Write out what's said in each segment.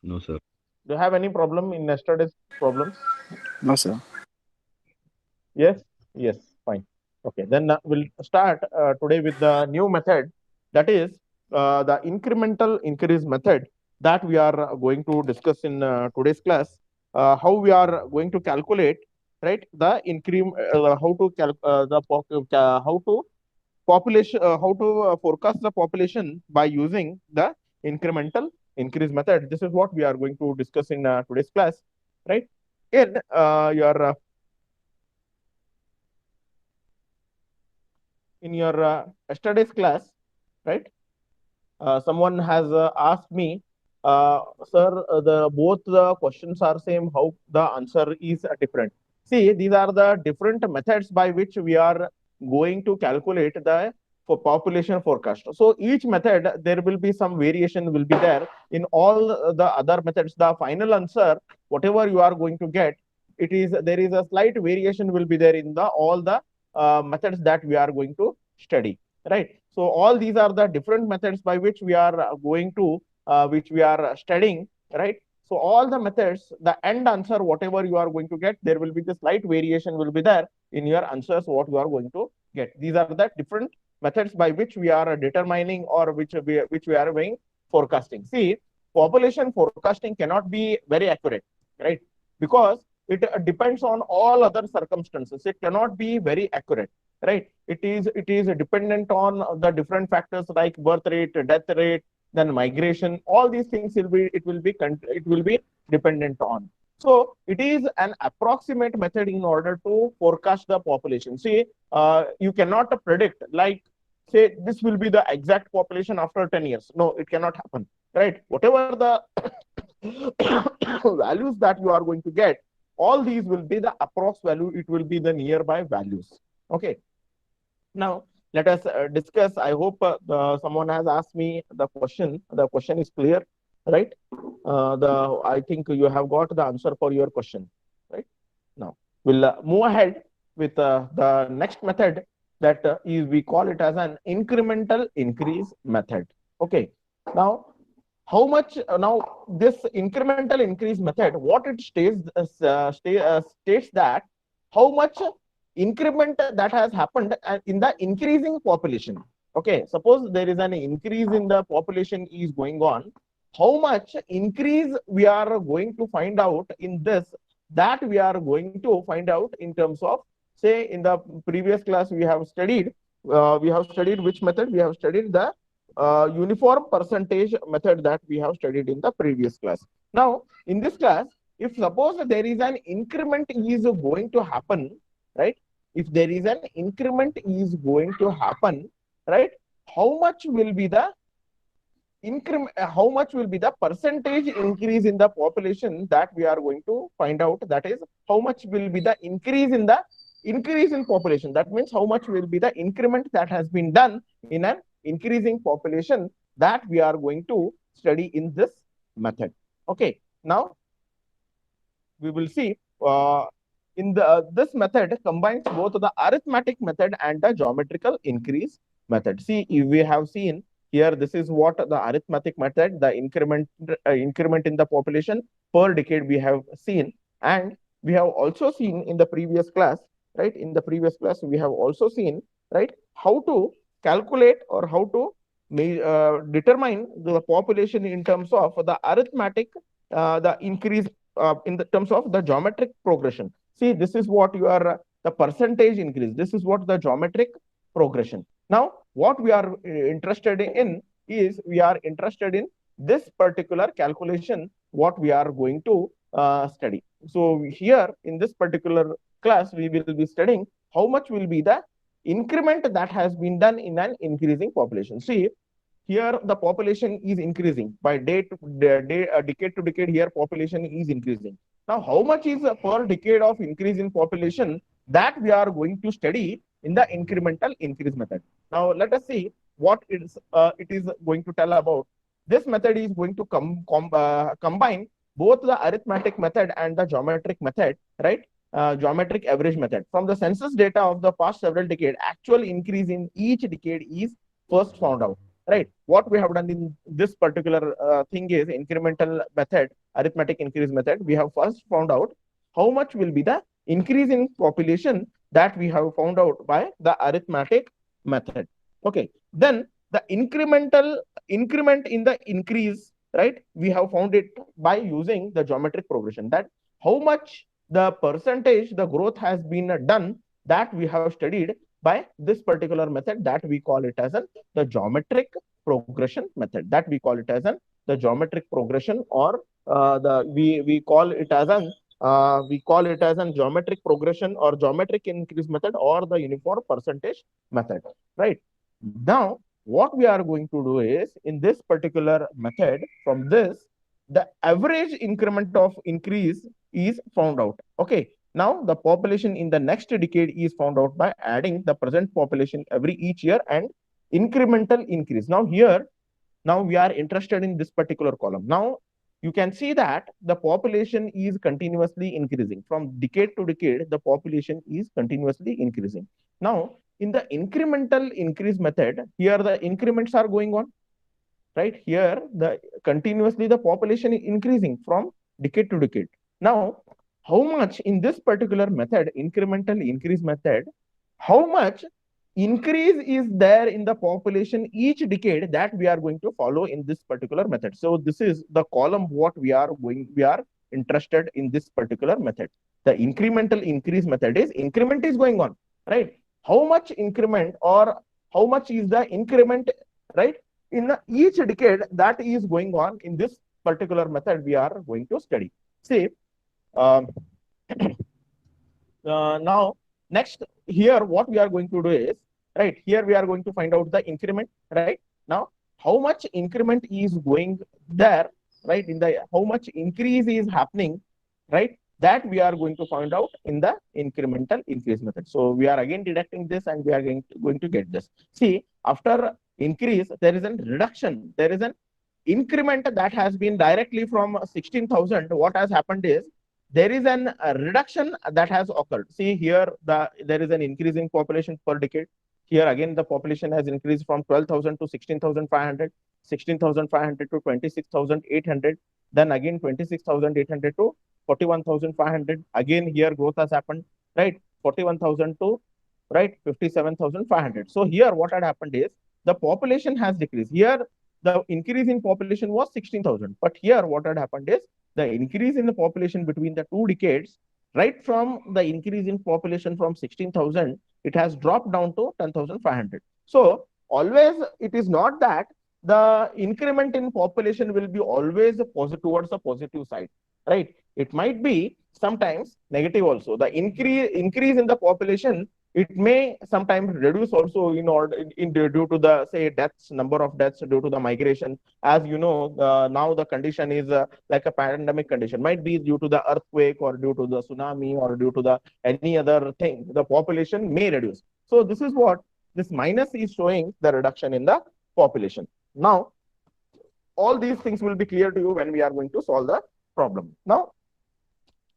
No, sir. Do you have any problem in yesterday's problems? No, sir. Yes? Yes, fine. Okay, then we'll start today with the new method, that is the incremental increase method that we are going to discuss in today's class. How we are going to calculate, right? The increment, how to how to population, how to forecast the population by using the incremental increase method. This is what we are going to discuss in today's class, right? In your in your yesterday's class, right? Someone has asked me, sir, the both the questions are same. How the answer is different? See, these are the different methods by which we are going to calculate the for population forecast. So each method there will be some variation will be there in all the other methods. The final answer, whatever you are going to get, it is there is a slight variation will be there in the all the methods that we are going to study, right? So all these are the different methods by which we are going to which we are studying, right? So all the methods, the end answer, whatever you are going to get, there will be the slight variation will be there in your answers, what you are going to get. These are the different methods by which we are determining or which we are doing forecasting. See, population forecasting cannot be very accurate, right? Because it depends on all other circumstances. It cannot be very accurate, right? It is dependent on the different factors like birth rate, death rate, then migration. All these things will be dependent on. So it is an approximate method in order to forecast the population. See, you cannot predict, like say this will be the exact population after 10 years. No, it cannot happen, right? Whatever the values that you are going to get, all these will be the approx value. It will be the nearby values. Okay. Now, let us discuss. I hope someone has asked me the question. The question is clear, right? I think you have got the answer for your question, right? Now, we'll move ahead with the next method that is we call it as an incremental increase method. Okay. Now, how much now this incremental increase method, what it states that how much increment that has happened in the increasing population. Okay, suppose there is an increase in the population is going on, how much increase we are going to find out in this, that we are going to find out in terms of, say, in the previous class we have studied which method? We have studied the uniform percentage method that we have studied in the previous class. Now, in this class, if suppose there is an increment is going to happen, right? If there is an increment is going to happen, right? How much will be the increment? How much will be the percentage increase in the population that we are going to find out? That is, how much will be the increase in population? That means how much will be the increment that has been done in an increasing population that we are going to study in this method. Okay, now we will see in the this method combines both the arithmetic method and the geometrical increase method. See, we have seen here, this is what the arithmetic method, the increment in the population per decade we have seen, and we have also seen in the previous class, right? In the previous class, we have also seen, right, how to calculate or how to determine the population in terms of the arithmetic, the increase in the terms of the geometric progression. See, this is what you are the percentage increase. This is what the geometric progression. Now, what we are interested in is we are interested in this particular calculation, what we are going to study. So here in this particular class, we will be studying how much will be the increment that has been done in an increasing population. See, here the population is increasing by day to day, decade to decade. Here population is increasing. Now, how much is per decade of increase in population that we are going to study in the incremental increase method? Now, let us see what it is going to tell about. This method is going to combine both the arithmetic method and the geometric method, right? Geometric average method. From the census data of the past several decades, actual increase in each decade is first found out, right? What we have done in this particular thing is incremental method, arithmetic increase method. We have first found out how much will be the increase in population that we have found out by the arithmetic method. Okay. Then the incremental increment in the increase, right? We have found it by using the geometric progression, that how much the percentage the growth has been done, that we have studied by this particular method, that we call it as the geometric progression method, that we call it as the geometric progression, or the we call it as an we call it as a geometric progression or geometric increase method, or the uniform percentage method, right? Now what we are going to do is, in this particular method, from this, the average increment of increase is found out. Okay. Now the population in the next decade is found out by adding the present population every each year and incremental increase. Now here, now we are interested in this particular column. Now you can see that the population is continuously increasing from decade to decade. The population is continuously increasing. Now in the incremental increase method, here the increments are going on, right? Here the continuously the population is increasing from decade to decade. Now how much in this particular method, incremental increase method, how much increase is there in the population each decade, that we are going to follow in this particular method. So this is the column what we are interested in this particular method. The incremental increase method is increment is going on, right? How much increment or how much is the increment, right, in each decade, that is going on in this particular method we are going to study. See, um, now next here what we are going to do is, right, here we are going to find out the increment, right? Now how much increment is going there, right, in the how much increase is happening, right, that we are going to find out in the incremental increase method. So we are again deducting this and we are going to get this. See, after increase there is a reduction, there is an increment that has been directly from 16,000. What has happened is there is a reduction that has occurred. See here, there is an increase in population per decade. Here again, the population has increased from 12,000 to 16,500, 16,500 to 26,800, then again 26,800 to 41,500. Again, here growth has happened, right? 41,000 to, right, 57,500. So here what had happened is the population has decreased. Here the increase in population was 16,000, but here what had happened is the increase in the population between the two decades, right from the increase in population from 16,000, it has dropped down to 10,500. So always it is not that the increment in population will be always positive towards the positive side, right? It might be sometimes negative also. The increase in the population, it may sometimes reduce also in order due to the, say, deaths, number of deaths due to the migration. As you know, now the condition is like a pandemic condition, might be due to the earthquake or due to the tsunami or due to the any other thing, the population may reduce. So this is what this minus is showing, the reduction in the population. Now all these things will be clear to you when we are going to solve the problem. Now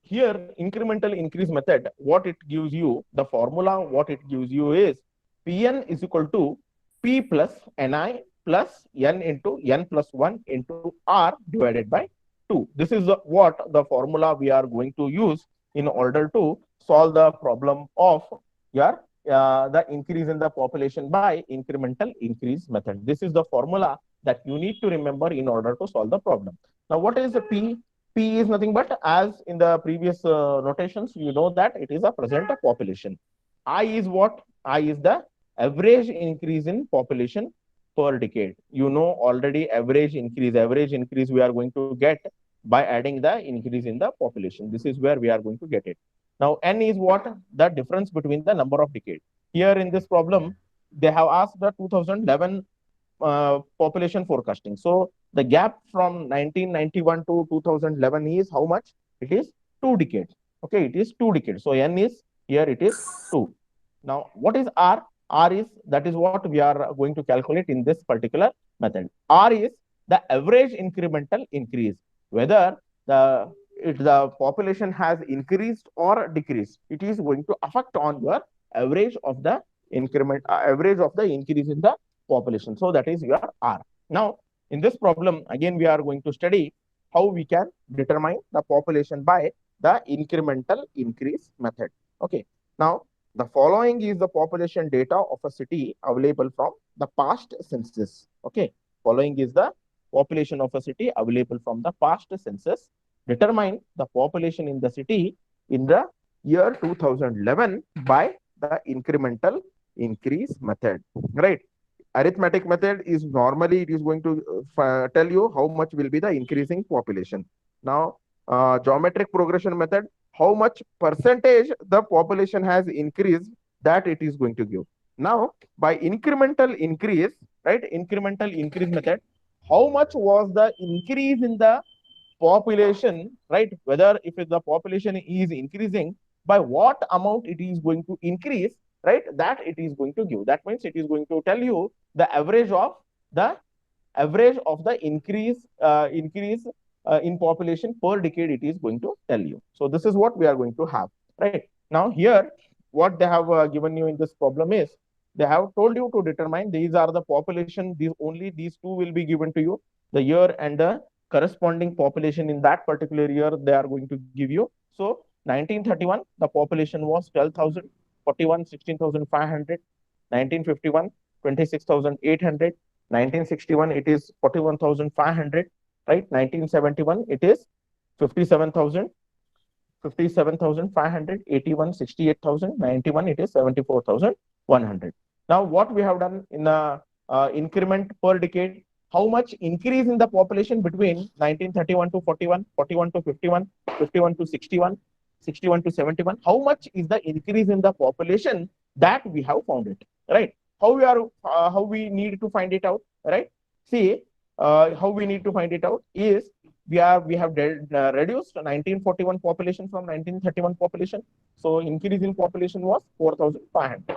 here, incremental increase method, what it gives you, the formula, what it gives you is Pn is equal to P plus Ni plus N into N plus 1 into R divided by 2. This is what the formula we are going to use in order to solve the problem of your the increase in the population by incremental increase method. This is the formula that you need to remember in order to solve the problem. Now, what is the P? P is nothing but, as in the previous notations, you know that it is a present population. I is what? I is the average increase in population per decade. You know already average increase we are going to get by adding the increase in the population. This is where we are going to get it. Now, N is what? The difference between the number of decades. Here in this problem, they have asked the 2011 population forecasting. So the gap from 1991 to 2011 is how much? It is 2 decades. Okay, it is 2 decades. So N is, here it is 2. Now, what is R? R is, that is what we are going to calculate in this particular method. R is the average incremental increase, whether the population has increased or decreased. It is going to affect on your average of the increment, average of the increase in the population. So that is your R. Now, in this problem, again, we are going to study how we can determine the population by the incremental increase method. Okay. Now, the following is the population data of a city available from the past census. Okay. Following is the population of a city available from the past census. Determine the population in the city in the year 2011 by the incremental increase method. Right. Arithmetic method is normally it is going to tell you how much will be the increasing population. Now, geometric progression method, how much percentage the population has increased, that it is going to give. Now, by incremental increase, right, incremental increase method, how much was the increase in the population, right? Whether if the population is increasing, by what amount it is going to increase, right? That it is going to give. That means it is going to tell you the average of the increase in population per decade. It is going to tell you. So this is what we are going to have, right? Now here, what they have given you in this problem is they have told you to determine these are the population. These two will be given to you, the year and the corresponding population in that particular year they are going to give you. So 1931, the population was 12,000, 41, 16,500, 1951, 26,800, 1961, it is 41,500, right? 1971, it is 57,000, 57,500, 81, 68,000, 91, it is 74,100. Now, what we have done in the increment per decade, how much increase in the population between 1931 to 41, 41 to 51, 51 to 61, 61 to 71, how much is the increase in the population, that we have found it, right? How we need to find it out, right? See, how we need to find it out is we have reduced 1941 population from 1931 population. So increase in population was 4,500.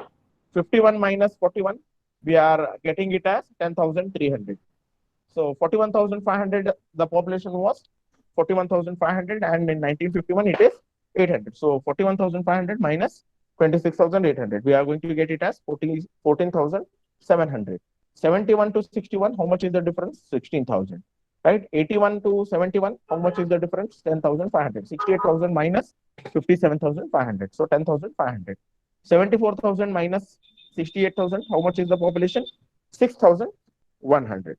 51 minus 41, we are getting it as 10,300. So 41,500, the population was 41,500, and in 1951 it is 800. So 41,500 minus 26,800, we are going to get it as 14,700. 71 to 61, how much is the difference? 16,000. Right? 81 to 71, how much is the difference? 10,500. 68,000 minus 57,500. So 10,500. 74,000 minus 68,000, how much is the population? 6,100.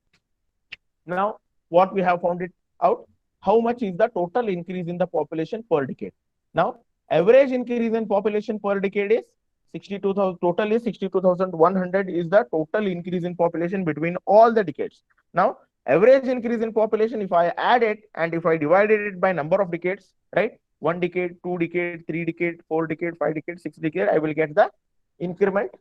Now, what we have found it out, how much is the total increase in the population per decade? Now, average increase in population per decade is 62,000, total is 62,100 is the total increase in population between all the decades. Now, average increase in population, if I add it and if I divided it by number of decades, right? 1 decade, 2 decade, 3 decade, 4 decade, 5 decade, 6 decade, I will get the increment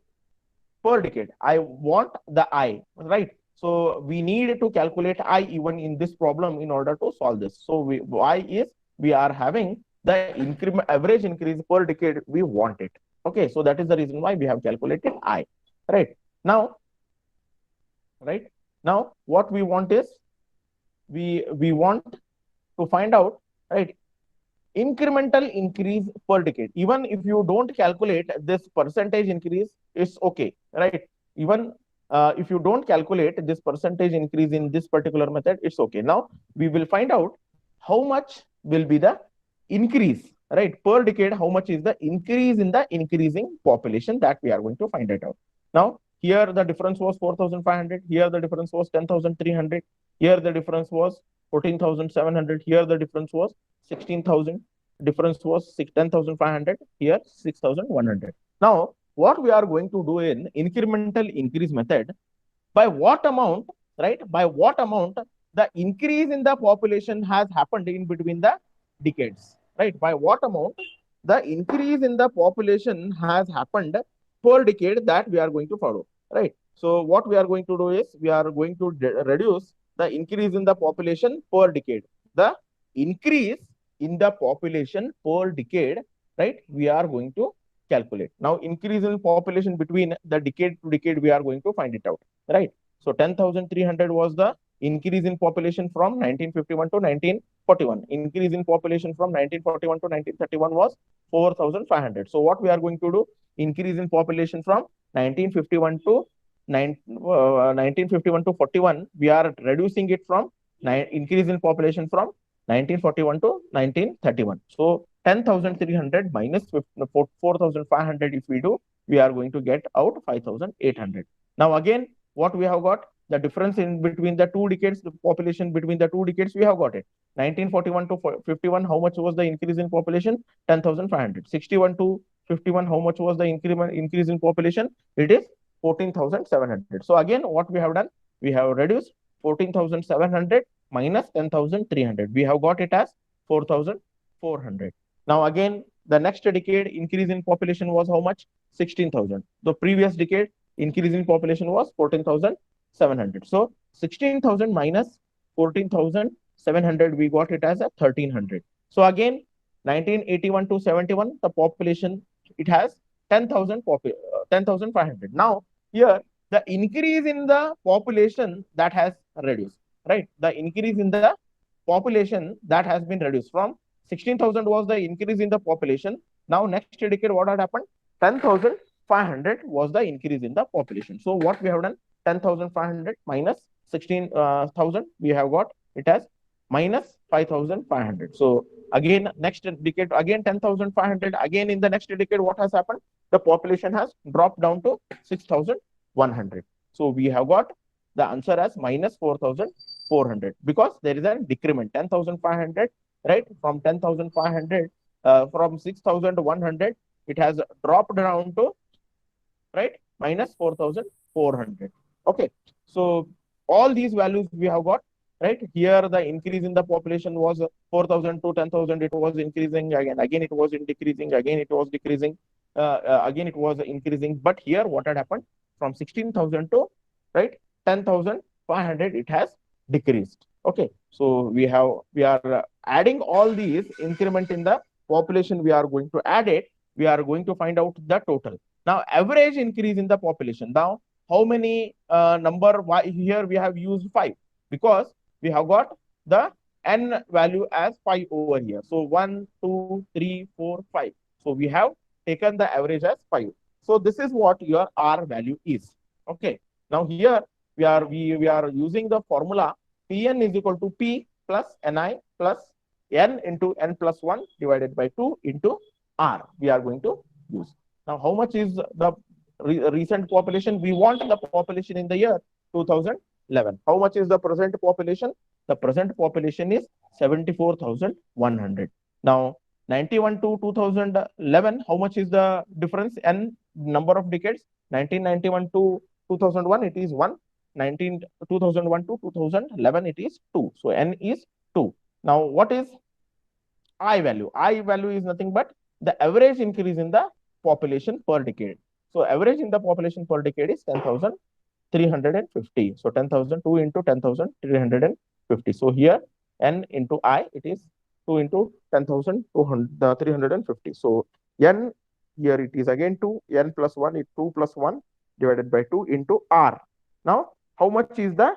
per decade. I want the I, right? So we need to calculate I even in this problem in order to solve this. So I is we are having the average increase per decade, we want it. Okay, so that is the reason why we have calculated I. Right now, what we want is we want to find out, right, incremental increase per decade. Even if you don't calculate this percentage increase, it's okay, right? Even if you don't calculate this percentage increase in this particular method, it's okay. Now we will find out how much will be the increase, right, per decade. How much is the increase in the increasing population, that we are going to find it out. Now here the difference was 4,500. Here the difference was 10,300. Here the difference was 14,700. Here the difference was 16,000. Difference was 10,500. Here 6,100. Now what we are going to do in incremental increase method, by what amount, right? By what amount the increase in the population has happened in between the decades, right? By what amount the increase in the population has happened per decade, that we are going to follow, right? So what we are going to do is we are going to reduce the increase in the population per decade. The increase in the population per decade, right? We are going to calculate. Now, increase in population between the decade to decade, we are going to find it out, right? So 10,300 was the increase in population from 1951 to 1941. Increase in population from 1941 to 1931 was 4,500. So what we are going to do? Increase in population from 1951 to 1951 to 41, we are reducing it from increase in population from 1941 to 1931. So 10,300 minus 4,500 if we do, we are going to get out 5,800. Now again, what we have got, the difference in between the two decades, the population between the two decades, we have got it. 1941 to 51, how much was the increase in population? 10,500. 61 to 51, how much was the increase in population? It is 14,700. So again, what we have done, we have reduced 14,700 minus 10,300. We have got it as 4,400. Now again, the next decade increase in population was how much? 16,000. The previous decade increase in population was 14,700. So 16,000 minus 14,700, we got it as a 1,300. So again, 1981 to 71, the population, it has 10,500. Now here, the increase in the population that has reduced, right? The increase in the population that has been reduced from 16,000 was the increase in the population. Now next decade, what had happened? 10,500 was the increase in the population. So what we have done, 10,500 minus 16,000, we have got it as minus 5,500. So again, next decade, again 10,500. Again in the next decade, what has happened? The population has dropped down to 6,100. So we have got the answer as minus 4,400 because there is a decrement. 10,500, right? From 10,500, from 6,100, it has dropped down to, right, minus 4,400. Okay. So all these values we have got, right? Here the increase in the population was 4,000 to 10,000. It was increasing again. Again, it was decreasing. Again, it was decreasing. Again, it was increasing. But here, what had happened? From 16,000 to, right, 10,500, it has decreased. Okay. So we are adding all these increment in the population. We are going to add it. We are going to find out the total. Now, average increase in the population. Now, how many number? Why here we have used 5? Because we have got the n value as 5 over here. So 1, 2, 3, 4, 5. So we have taken the average as 5. So this is what your R value is. Okay. Now here we are using the formula Pn is equal to P plus Ni plus n into n plus 1 divided by 2 into R. We are going to use. Now, how much is the recent population? We want the population in the year 2011. How much is the present population? The present population is 74,100. Now, 91 to 2011, how much is the difference? N number of decades. 1991 to 2001, it is 1. 2001 to 2011, it is 2. So, N is 2. Now, what is I value? I value is nothing but the average increase in the population per decade. So, average in the population per decade is 10,350. So, 10,002 into 10,350. So, here N into I, it is 2 into 10,350. So, N here it is again 2, N plus 1 is 2 plus 1 divided by 2 into R. Now, how much is the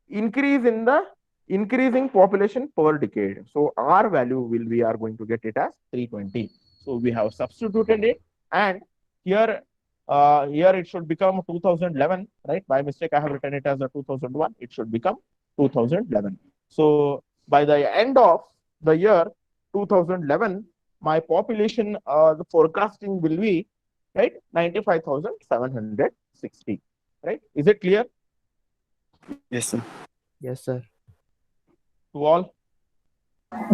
increase in the increasing population per decade? So, R value we are going to get it as 320. So, we have substituted it, and here here it should become 2011, right? By mistake, I have written it as a 2001. It should become 2011. So, by the end of the year 2011, my population, the forecasting will be, right, 95,760, right? Is it clear? Yes, sir. Yes, sir. To all?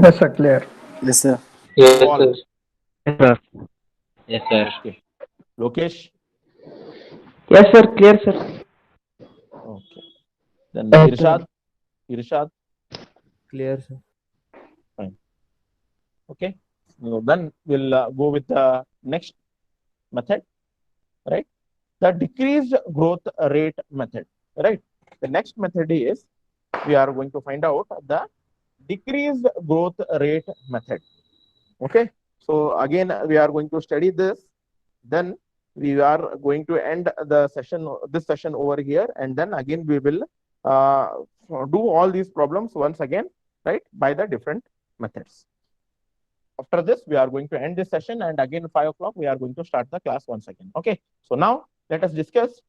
Yes, sir, clear. Yes, sir. Yes, To all? sir. Yes, sir. Yes, sir. Okay. Lokesh? Yes, sir. Clear, sir. Okay. Then Yes, Irshad? Irshad? Clear, sir. Fine. Okay. So then we'll go with the next method, right? The decreased growth rate method, right? The next method is we are going to find out the decreased growth rate method. Okay. So again, we are going to study this. Then we are going to end the session, this session over here, and then again we will do all these problems once again, right, by the different methods. After this, we are going to end this session, and again 5 o'clock we are going to start the class once again. Okay. So now let us discuss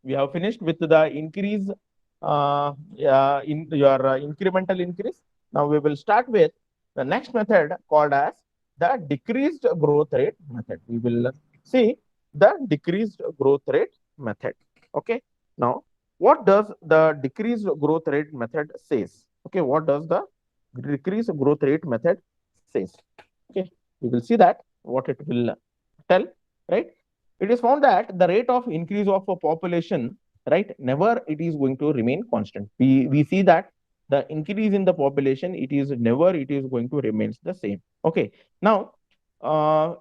We have finished with the increase in your incremental increase. Now we will start with the next method called as the decreased growth rate method. We will see the decreased growth rate method. Okay. Now, what does the decreased growth rate method says? Okay, what does the decreased growth rate method says? Okay, we will see that what it will tell, right? It is found that the rate of increase of a population, right, never it is going to remain constant. We see that the increase in the population, it is never it is going to remain the same. Okay. Now,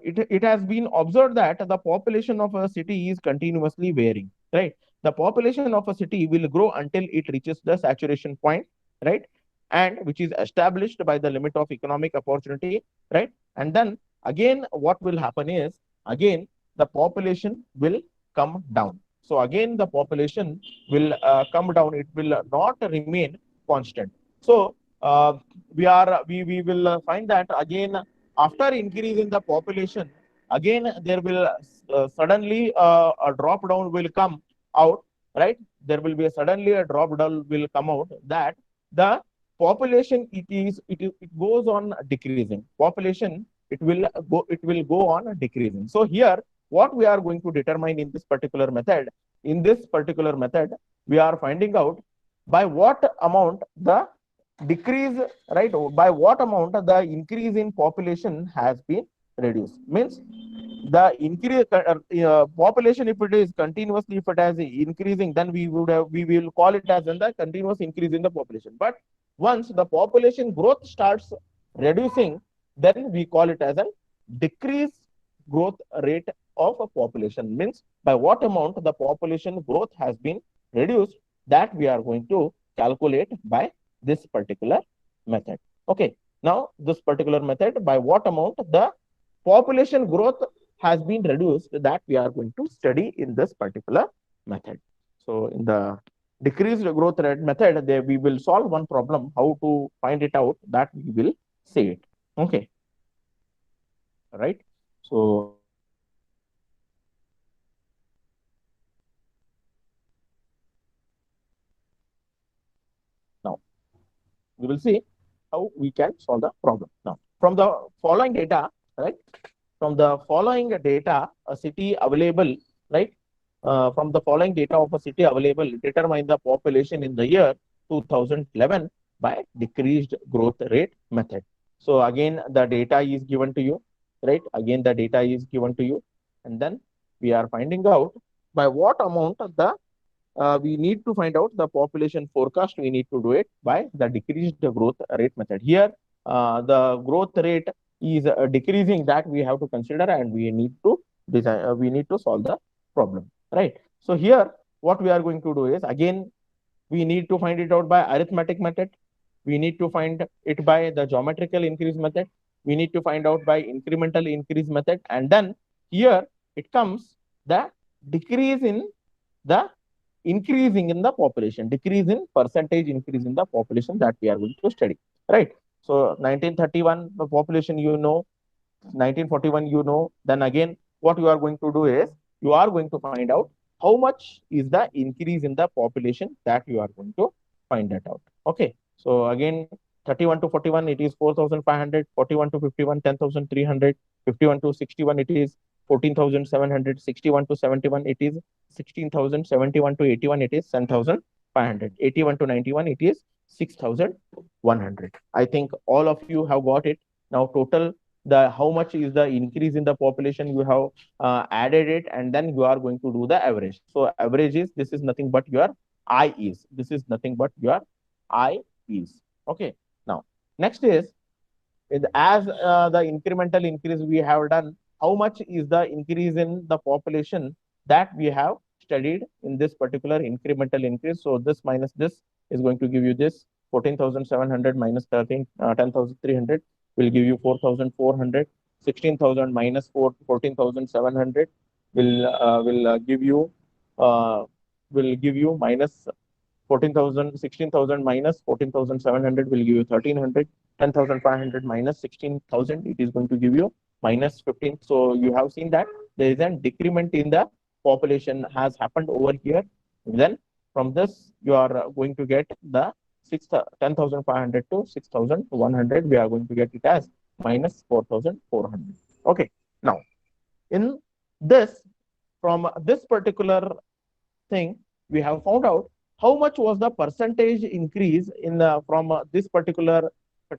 it has been observed that the population of a city is continuously varying, right? The population of a city will grow until it reaches the saturation point, right? And which is established by the limit of economic opportunity, right? And then again, what will happen is, again, the population will come down. So again, the population will come down. It will not remain constant. So we will find that again, after increase in the population, again there will suddenly a drop down will come out, right? There will be a suddenly a drop down will come out, that the population it goes on decreasing. Population it will go on decreasing. So here, what we are going to determine in this particular method, we are finding out by what amount the decrease, right? By what amount the increase in population has been reduced. Means the increase population, if it is continuously, if it is increasing, then we will call it as in the continuous increase in the population. But once the population growth starts reducing, then we call it as a decrease growth rate of a population. Means by what amount the population growth has been reduced, that we are going to calculate by this particular method. Okay. Now this particular method, by what amount the population growth has been reduced, that we are going to study in this particular method. So in the decreased growth rate method, there we will solve one problem. How to find it out, that we will see it. Okay. All right. So now we will see how we can solve the problem. Now, from the following data, right? From the following data, a city available, right? From the following data of a city available, determine the population in the year 2011 by decreased growth rate method. So again, the data is given to you, right? Again, the data is given to you, and then we are finding out by what amount of the we need to find out the population forecast. We need to do it by the decreased growth rate method. Here, the growth rate is decreasing, that we have to consider, and we need to design. We need to solve the problem, right? So here, what we are going to do is, again, we need to find it out by arithmetic method. We need to find it by the geometrical increase method. We need to find out by incremental increase method, and then here it comes the decrease in the increasing in the population, decrease in percentage increase in the population, that we are going to study, right? So 1931, the population, you know, 1941, you know. Then again, what you are going to do is, you are going to find out how much is the increase in the population, that you are going to find that out. Okay. So again, 31 to 41, it is 4,500, 41 to 51, 10,300, 51 to 61, it is 14,700, 61 to 71, it is 16,000, 71 to 81, it is 10,500, 81 to 91, it is 6,100. I think all of you have got it. Now total, the how much is the increase in the population, you have added it, and then you are going to do the average. So average is, this is nothing but your I is. This is nothing but your I is. Okay. Now, next is as the incremental increase we have done, how much is the increase in the population, that we have studied in this particular incremental increase. So this minus this is going to give you this 14,700 minus 10,300 will give you 4,400. 16,000 minus 14,700 will give you minus 14,000. 16,000 minus 14,700 will give you 1,300. 10,500 minus 16,000, it is going to give you minus 15. So you have seen that there is a decrement in the population has happened over here. Then from this, you are going to get the 10,500 to 6,100. We are going to get it as minus 4,400. Okay. Now, in this, from this particular thing, we have found out how much was the percentage increase in the from this particular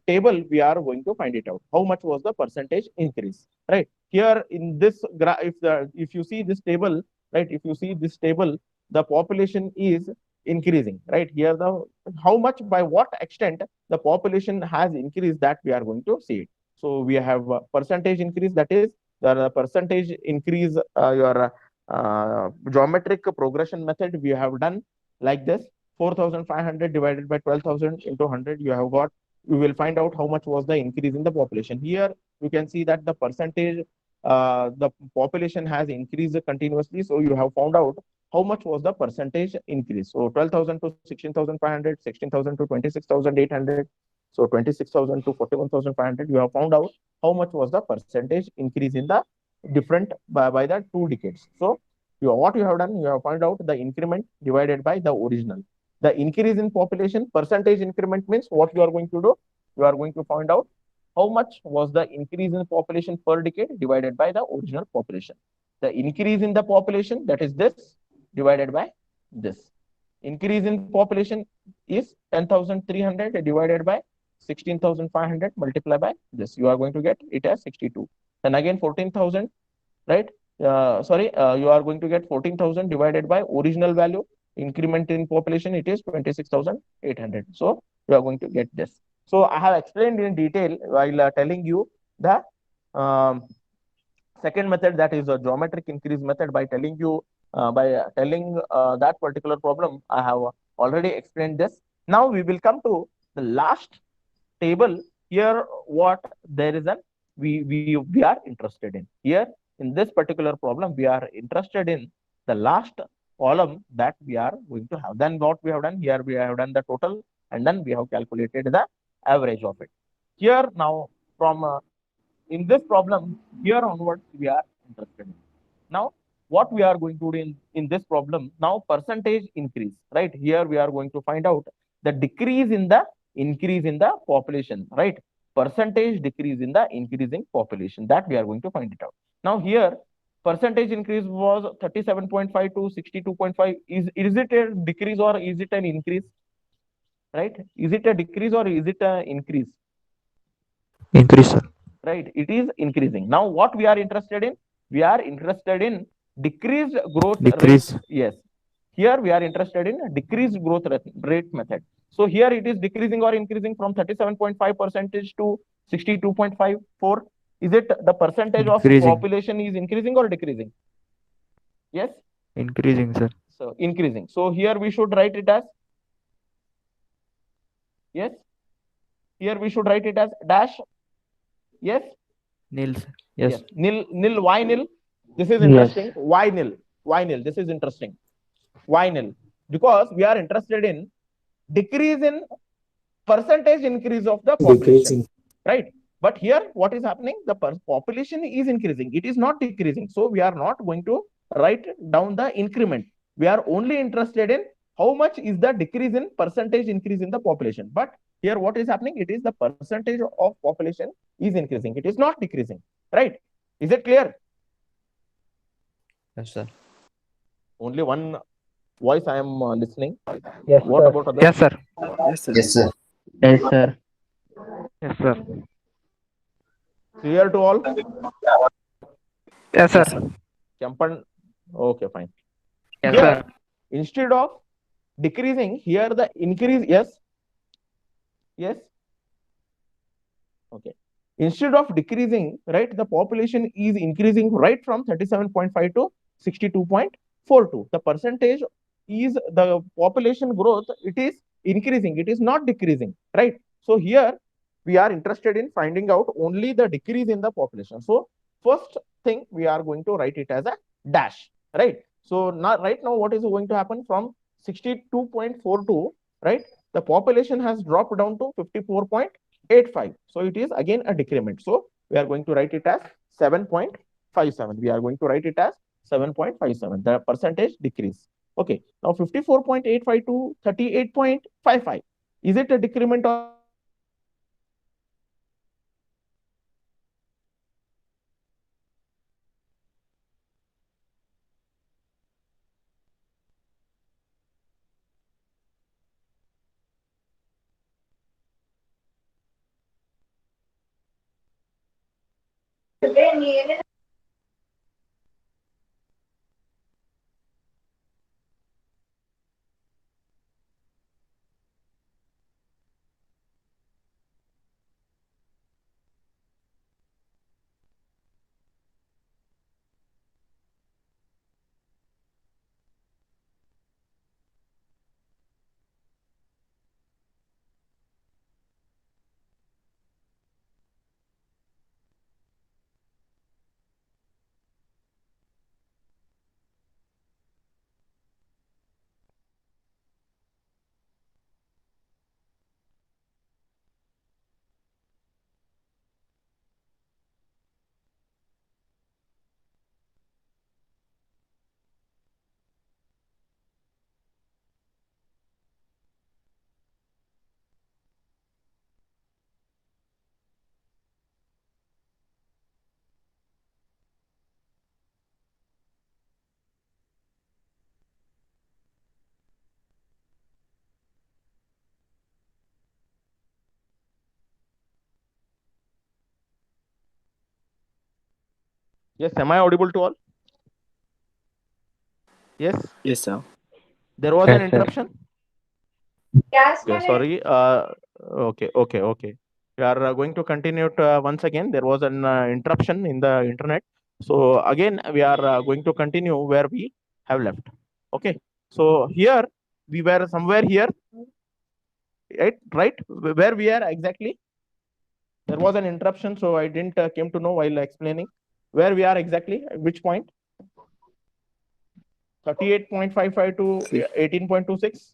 table. We are going to find it out. How much was the percentage increase? Right here in this graph, if you see this table, right? If you see this table, the population is increasing. Right here, the how much by what extent the population has increased, that we are going to see it. So we have a percentage increase, that is the percentage increase. Your geometric progression method we have done like this: 4,500 divided by 12,000 into 100. You have got, we will find out how much was the increase in the population. Here you can see that the percentage, the population has increased continuously. So you have found out how much was the percentage increase. So 12,000 to 16,500, 16,000 to 26,800. So 26,000 to 41,500. You have found out how much was the percentage increase in the different by the 2 decades. So what you have done, you have found out the increment divided by the original. The increase in population, percentage increment means what you are going to do, you are going to find out how much was the increase in population per decade divided by the original population. The increase in the population, that is this, divided by this. Increase in population is 10,300 divided by 16,500 multiplied by this. You are going to get it as 62. Then again 14,000, right? You are going to get 14,000 divided by original value. Increment in population, it is 26,800. So you are going to get this. So I have explained in detail while telling you the second method, that is a geometric increase method. By telling you that particular problem, I have already explained this. Now we will come to the last table. Here what there is an we are interested in. Here in this particular problem, we are interested in the last column that we are going to have. Then what we have done here, we have done the total, and then we have calculated the average of it. Here now, from in this problem, here onwards, we are interested in. Now, what we are going to do in this problem, now percentage increase, right? Here we are going to find out the decrease in the increase in the population, right? Percentage decrease in the increasing population, that we are going to find it out. Now here, percentage increase was 37.5 to 62.5. Is it a decrease or is it an increase? Right? Is it a decrease or is it an increase? Increase, sir. Right? It is increasing. Now what we are interested in? We are interested in decreased growth Decrease. rate. Yes. Here we are interested in decreased growth rate method. So here it is decreasing or increasing from 37.5% to 62.54. Is it the percentage Increasing. of population is increasing or decreasing? Yes. Increasing, sir. So increasing. So here we should write it as, yes. Here we should write it as dash. Yes. Nil, sir. Yes. Nil. Why nil? This is interesting. Why nil? Why nil? This is interesting. Why nil? Because we are interested in decrease in percentage increase of the population, right? But here what is happening? The population is increasing. It is not decreasing. So we are not going to write down the increment. We are only interested in how much is the decrease in percentage increase in the population. But here what is happening? It is the percentage of population is increasing. It is not decreasing, right? Is it clear? Yes, sir. Only one voice I am listening. Yes, What sir. about others? Yes, sir. Yes, sir. Yes, sir. Yes, sir. Yes, sir. Clear to all? Yes, sir. Champan? Okay, fine. Yes, Here, sir. instead of decreasing, here the increase, yes? Yes? Okay. Instead of decreasing, right, the population is increasing right from 37.5 to 62.42. The percentage is the population growth, it is increasing, it is not decreasing, right? So here we are interested in finding out only the decrease in the population. So first thing, we are going to write it as a dash, right? So now, right now, what is going to happen from 62.42, right? The population has dropped down to 54.85. So it is again a decrement. So we are going to write it as 7.57. We are going to write it as 7.57, the percentage decrease. Okay, now 54.85 to 38.55. Is it a decrement or yes? Am I audible to all? Yes, Yes, sir. there was an Yes, sir. interruption. Okay, sorry. Okay. We are going to continue it, once again. There was an interruption in the internet. So again, we are going to continue where we have left. Okay. So here we were somewhere here, right? Right? Where we are exactly? There was an interruption, so I didn't came to know while explaining where we are exactly. At which point? 38.55 to 18.26.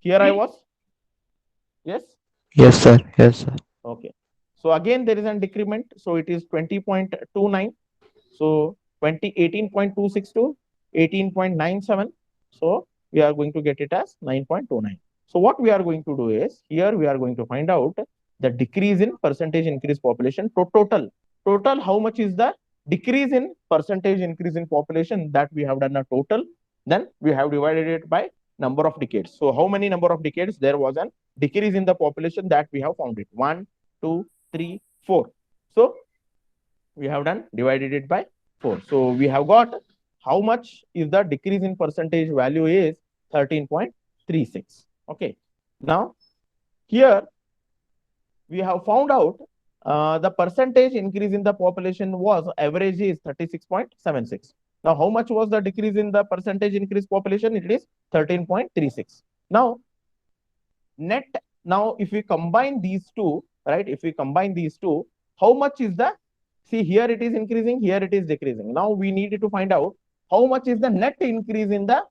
Here I was. Yes. Yes, sir. Yes, sir. Okay. So again, there is a decrement. So it is 20.29. So 18.26 to 18.97. So we are going to get it as 9.29. So what we are going to do is, here we are going to find out the decrease in percentage increase population to total how much is the decrease in percentage increase in population that we have done a total. Then we have divided it by number of decades. So how many number of decades there was an decrease in the population that we have found it? 1, 2, 3, 4. So we have done divided it by 4. So we have got how much is the decrease in percentage value is 13.36. Okay. Now here we have found out the percentage increase in the population was average is 36.76. Now how much was the decrease in the percentage increase population? It is 13.36. Now net, now if we combine these two, right? If we combine these two, how much is the, see here it is increasing, here it is decreasing. Now we need to find out how much is the net increase in the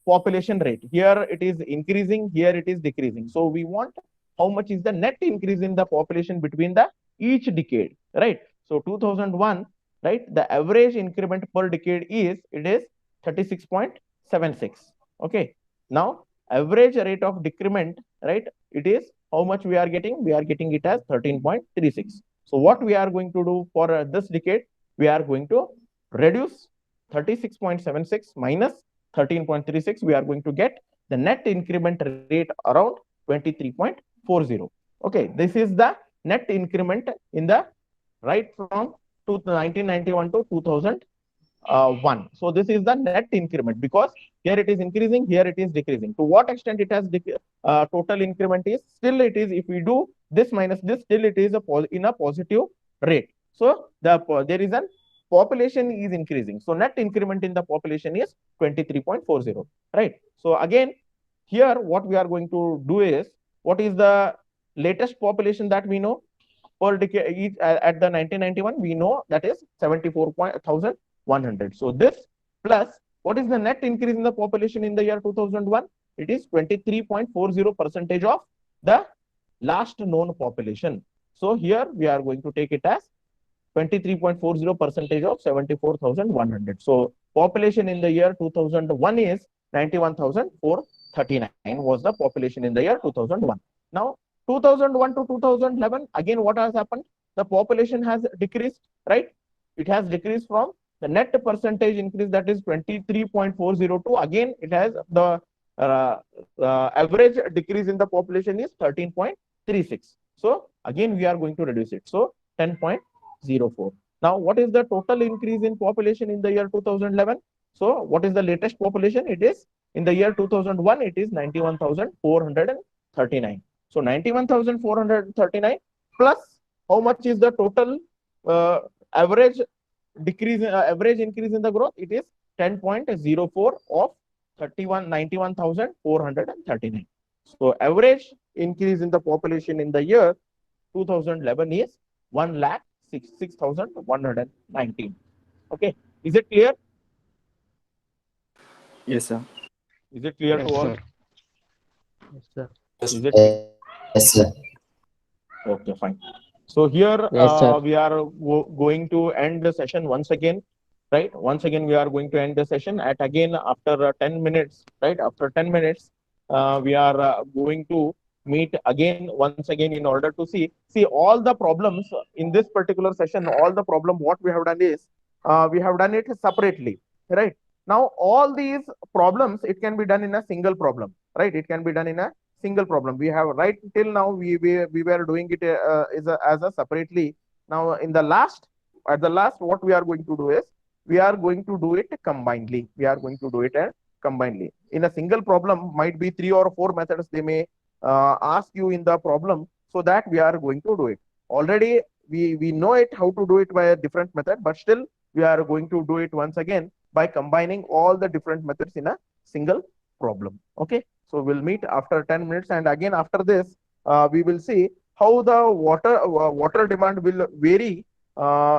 population rate. Here it is increasing, here it is decreasing. So we want how much is the net increase in the population between the each decade, right? So 2001, right? The average increment per decade is, it is 36.76. Okay. Now average rate of decrement, right? It is how much we are getting? We are getting it as 13.36. So what we are going to do for this decade? We are going to reduce 36.76 minus 13.36. We are going to get the net increment rate around 23.40. Okay, this is the net increment in the right from 1991 to 2001. So this is the net increment, because here it is increasing, here it is decreasing. To what extent it has total increment is, still it is, if we do this minus this, still it is in a positive rate. So there is a population is increasing. So net increment in the population is 23.40, right? So again, here what we are going to do is, what is the latest population that we know per decade at the 1991? We know that is 74,100. So this plus what is the net increase in the population in the year 2001? It is 23.40% of the last known population. So here we are going to take it as 23.40% of 74,100. So population in the year 2001 is 91,439 was the population in the year 2001. Now, 2001 to 2011, again, what has happened? The population has decreased, right? It has decreased from the net percentage increase, that is 23.402. Again, it has the average decrease in the population is 13.36. So again, we are going to reduce it. So 10.04. Now, what is the total increase in population in the year 2011? So what is the latest population? It is in the year 2001, it is 91,439. So 91,439 plus how much is the total average decrease, average increase in the growth? It is 10.04 of 91,439. So average increase in the population in the year 2011 is 1,66,119. Okay, is it clear? Yes, sir. Is it clear to all? Yes, sir. Is it? Yes, sir. Okay, fine. So here Yes, sir. we are going to end the session once again, right? Once again, we are going to end the session at again after 10 minutes, right? After 10 minutes, we are going to meet again once again in order to see all the problems in this particular session. All the problem what we have done is we have done it separately, right? Now all these problems, it can be done in a single problem, right? It can be done in a single problem. We have right till now we were doing it as a separately. Now in the last, at the last, what we are going to do is we are going to do it combinedly. We are going to do it combinedly. In a single problem, might be 3 or 4 methods they may ask you in the problem, so that we are going to do it. Already we know it how to do it by a different method, but still we are going to do it once again by combining all the different methods in a single problem. Okay, so we'll meet after 10 minutes, and again after this we will see how the water demand will vary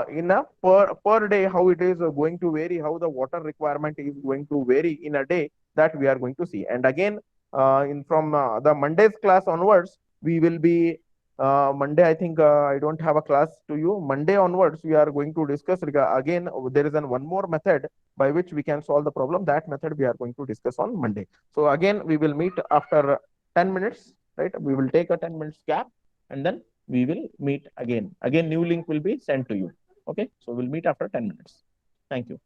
in a per day, how it is going to vary, how the water requirement is going to vary in a day, that we are going to see. And again in from the Monday's class onwards, we will be Monday, I think I don't have a class to you. Monday onwards, we are going to discuss again. There is one more method by which we can solve the problem. That method we are going to discuss on Monday. So again, we will meet after 10 minutes, right? We will take a 10 minutes gap, and then we will meet again. Again, new link will be sent to you. Okay, so we'll meet after 10 minutes. Thank you.